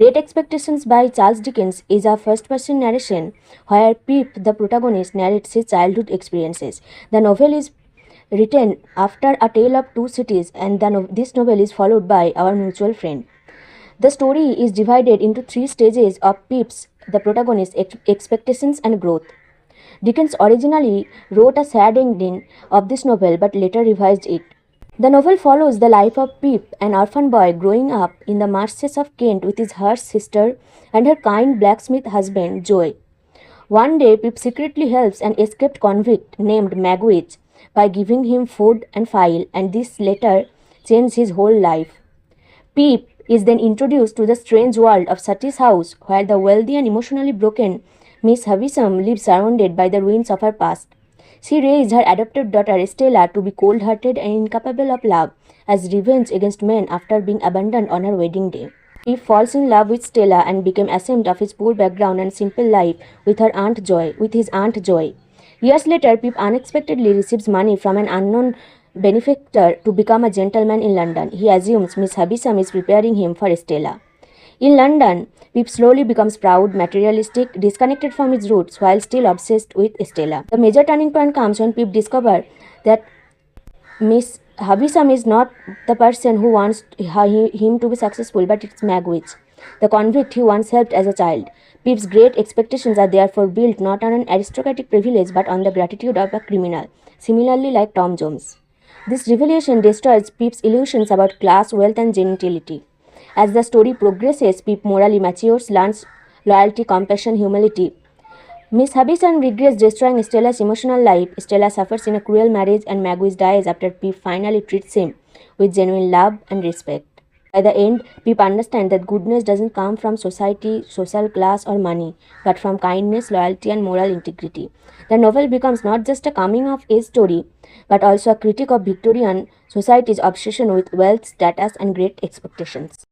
Great Expectations by Charles Dickens is a first-person narration where Pip, the protagonist, narrates his childhood experiences. The novel is written after A Tale of Two Cities, and this novel is followed by Our Mutual Friend. The story is divided into three stages of Pip's, the protagonist's, expectations and growth. Dickens originally wrote a sad ending of this novel but later revised it. The novel follows the life of Pip, an orphan boy growing up in the marshes of Kent with his harsh sister and her kind blacksmith husband, Joe. One day, Pip secretly helps an escaped convict named Magwitch by giving him food and file, and this later changes his whole life. Pip is then introduced to the strange world of Sati's house, where the wealthy and emotionally broken Miss Havisham lives surrounded by the ruins of her past. She raised her adopted daughter Stella to be cold-hearted and incapable of love as revenge against men after being abandoned on her wedding day. Pip falls in love with Stella and became ashamed of his poor background and simple life with his aunt Joy. Years later, Pip unexpectedly receives money from an unknown benefactor to become a gentleman in London. He assumes Miss Havisham is preparing him for Stella. In London, Pip slowly becomes proud, materialistic, disconnected from his roots while still obsessed with Stella. The major turning point comes when Pip discovers that Miss Havisham is not the person who wants him to be successful, but it's Magwitch, the convict he once helped as a child. Pip's great expectations are therefore built not on an aristocratic privilege but on the gratitude of a criminal, similarly like Tom Jones. This revelation destroys Pip's illusions about class, wealth, and gentility. As the story progresses, Pip morally matures, learns loyalty, compassion, humility. Miss Havisham regrets destroying Stella's emotional life. Stella suffers in a cruel marriage, and Magwitch dies after Pip finally treats him with genuine love and respect. By the end, Pip understands that goodness doesn't come from society, social class, or money, but from kindness, loyalty, and moral integrity. The novel becomes not just a coming-of-age story, but also a critique of Victorian society's obsession with wealth, status, and great expectations.